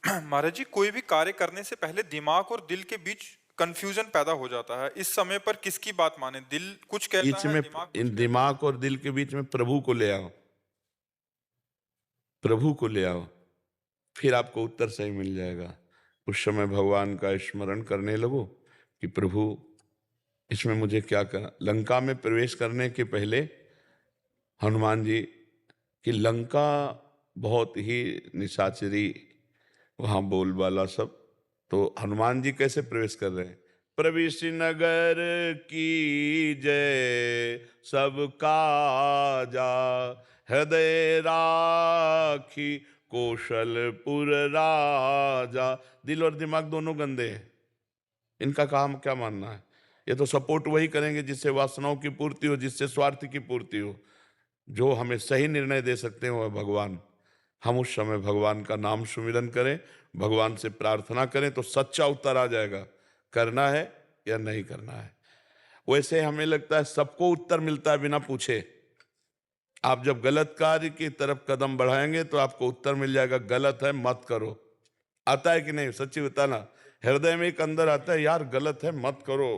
महाराज जी, कोई भी कार्य करने से पहले दिमाग और दिल के बीच कंफ्यूजन पैदा हो जाता है। इस समय पर किसकी बात माने? दिल कुछ कहता बीच है, में दिमाग कुछ इन कहता है। दिमाग और दिल के बीच में प्रभु को ले आओ, प्रभु को ले आओ, फिर आपको उत्तर सही मिल जाएगा। उस समय भगवान का स्मरण करने लगो कि प्रभु इसमें मुझे क्या करना। लंका में प्रवेश करने के पहले हनुमान जी की लंका बहुत ही निशाचरी, वहां बोलबाला सब। तो हनुमान जी कैसे प्रवेश कर रहे हैं? प्रविश नगर की जय सब काजा, हृदय राखी कौशलपुर राजा। दिल और दिमाग दोनों गंदे हैं, इनका काम क्या मानना है? ये तो सपोर्ट वही करेंगे जिससे वासनाओं की पूर्ति हो, जिससे स्वार्थ की पूर्ति हो। जो हमें सही निर्णय दे सकते हैं वह भगवान। हम उस समय भगवान का नाम सुमिरन करें, भगवान से प्रार्थना करें तो सच्चा उत्तर आ जाएगा, करना है या नहीं करना है। वैसे हमें लगता है सबको उत्तर मिलता है बिना पूछे। आप जब गलत कार्य की तरफ कदम बढ़ाएंगे तो आपको उत्तर मिल जाएगा, गलत है मत करो। आता है कि नहीं? सच्ची बताना। हृदय में एक अंदर आता है, यार गलत है मत करो,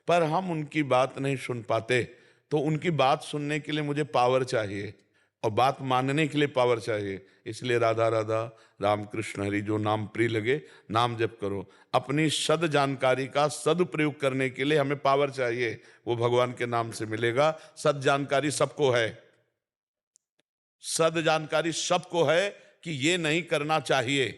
पर हम उनकी बात नहीं सुन पाते। तो उनकी बात सुनने के लिए मुझे पावर चाहिए और बात मानने के लिए पावर चाहिए। इसलिए राधा राधा राम कृष्ण हरि, जो नाम प्रिय लगे नाम जप करो। अपनी सद जानकारी का सदुपयोग करने के लिए हमें पावर चाहिए, वो भगवान के नाम से मिलेगा। सद जानकारी सबको है, सद जानकारी सबको है कि ये नहीं करना चाहिए,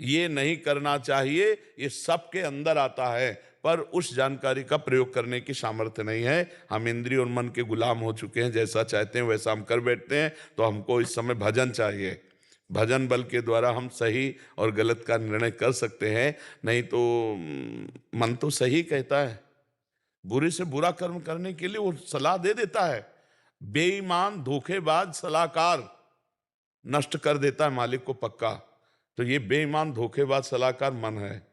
ये नहीं करना चाहिए, ये सबके अंदर आता है, पर उस जानकारी का प्रयोग करने की सामर्थ्य नहीं है। हम इंद्रिय और मन के गुलाम हो चुके हैं, जैसा चाहते हैं वैसा हम कर बैठते हैं। तो हमको इस समय भजन चाहिए। भजन बल के द्वारा हम सही और गलत का निर्णय कर सकते हैं। नहीं तो मन तो सही कहता है, बुरे से बुरा कर्म करने के लिए वो सलाह दे देता है। बेईमान धोखेबाज सलाहकार नष्ट कर देता है मालिक को पक्का। तो ये बेईमान धोखेबाज सलाहकार मन है,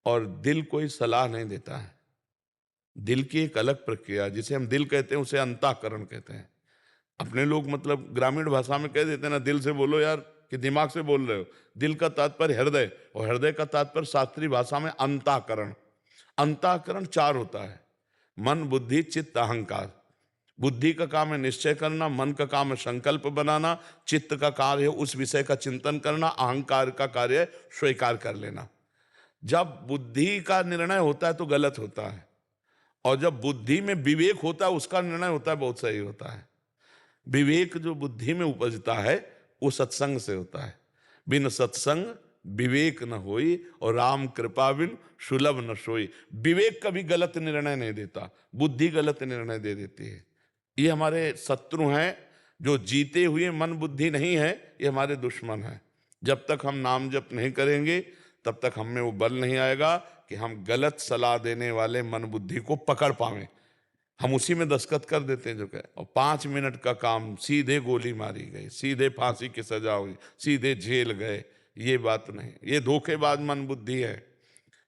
और दिल कोई सलाह नहीं देता है। दिल की एक अलग प्रक्रिया, जिसे हम दिल कहते हैं उसे अंतःकरण कहते हैं। अपने लोग मतलब ग्रामीण भाषा में कह देते हैं ना, दिल से बोलो यार, कि दिमाग से बोल रहे हो। दिल का तात्पर्य हृदय, और हृदय का तात्पर्य शास्त्रीय भाषा में अंतःकरण। अंतःकरण चार होता है: मन, बुद्धि, चित्त, अहंकार। बुद्धि का काम है निश्चय करना, मन का काम है संकल्प बनाना, चित्त का कार्य है उस विषय का चिंतन करना, अहंकार का कार्य है स्वीकार कर लेना। जब बुद्धि का निर्णय होता है तो गलत होता है, और जब बुद्धि में विवेक होता है उसका निर्णय होता है बहुत सही होता है। विवेक जो बुद्धि में उपजता है वो सत्संग से होता है। बिन सत्संग विवेक न होई, और राम कृपा बिन सुलभ न सोई। विवेक कभी गलत निर्णय नहीं देता, बुद्धि गलत निर्णय दे देती है। ये हमारे शत्रु हैं। जो जीते हुए मन बुद्धि नहीं है, ये हमारे दुश्मन है। जब तक हम नाम जप नहीं करेंगे तब तक हम में वो बल नहीं आएगा कि हम गलत सलाह देने वाले मन बुद्धि को पकड़ पावें। हम उसी में दस्तखत कर देते हैं जो कहे, और 5 मिनट का काम सीधे गोली मारी गई, सीधे फांसी की सजा हुई, सीधे जेल गए। ये बात नहीं, ये धोखेबाज मन बुद्धि है।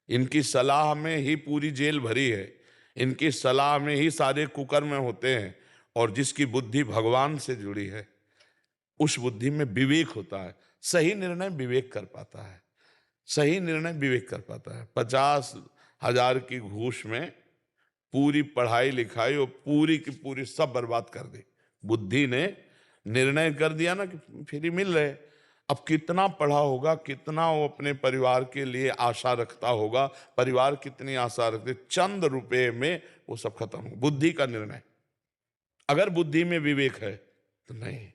इनकी सलाह में ही पूरी जेल भरी है, इनकी सलाह में ही सारे कुकर्म होते हैं। और जिसकी बुद्धि भगवान से जुड़ी है उस बुद्धि में विवेक होता है, सही निर्णय विवेक कर पाता है, सही निर्णय विवेक कर पाता है। 50,000 की घूस में पूरी पढ़ाई लिखाई और पूरी की पूरी सब बर्बाद कर दी। बुद्धि ने निर्णय कर दिया ना कि फ्री मिल रहे। अब कितना पढ़ा होगा, कितना वो अपने परिवार के लिए आशा रखता होगा, परिवार कितनी आशा रखते, चंद रुपए में वो सब खत्म हो। बुद्धि का निर्णय। अगर बुद्धि में विवेक है तो नहीं,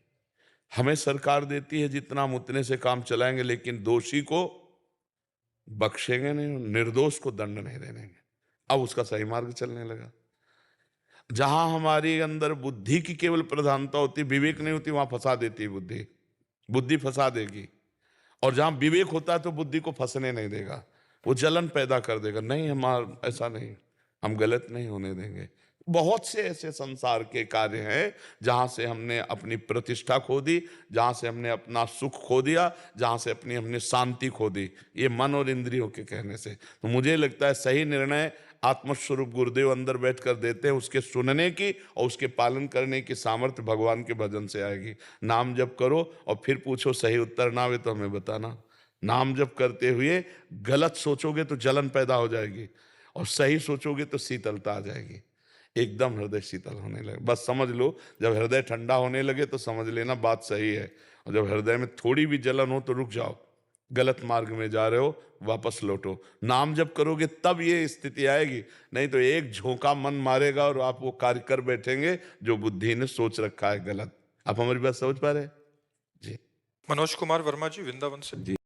हमें सरकार देती है जितना हम उतने से काम चलाएंगे, लेकिन दोषी को बख्शेंगे नहीं, निर्दोष को दंड नहीं देंगे। अब उसका सही मार्ग चलने लगा। जहां हमारी अंदर बुद्धि की केवल प्रधानता होती, विवेक नहीं होती, वहां फंसा देती है बुद्धि। बुद्धि फंसा देगी। और जहां विवेक होता है तो बुद्धि को फंसने नहीं देगा, वो जलन पैदा कर देगा। नहीं, हमारा ऐसा नहीं, हम गलत नहीं होने देंगे। बहुत से ऐसे संसार के कार्य हैं जहां से हमने अपनी प्रतिष्ठा खो दी, जहां से हमने अपना सुख खो दिया, जहां से अपनी हमने शांति खो दी, ये मन और इंद्रियों के कहने से। तो मुझे लगता है सही निर्णय आत्मस्वरूप गुरुदेव अंदर बैठ कर देते हैं, उसके सुनने की और उसके पालन करने की सामर्थ्य भगवान के भजन से आएगी। नाम जप करो और फिर पूछो, सही उत्तर ना आवे तो हमें बताना। नाम जप करते हुए गलत सोचोगे तो जलन पैदा हो जाएगी, और सही सोचोगे तो शीतलता आ जाएगी, एकदम हृदय शीतल होने लगे। बस समझ लो, जब हृदय ठंडा होने लगे तो समझ लेना बात सही है, और जब हृदय में थोड़ी भी जलन हो तो रुक जाओ, गलत मार्ग में जा रहे हो, वापस लौटो। नाम जब करोगे तब ये स्थिति आएगी, नहीं तो एक झोंका मन मारेगा और आप वो कार्य कर बैठेंगे जो बुद्धि ने सोच रखा है गलत। आप हमारी बात समझ पा रहे हैं जी? मनोज कुमार वर्मा जी, वृंदावन से।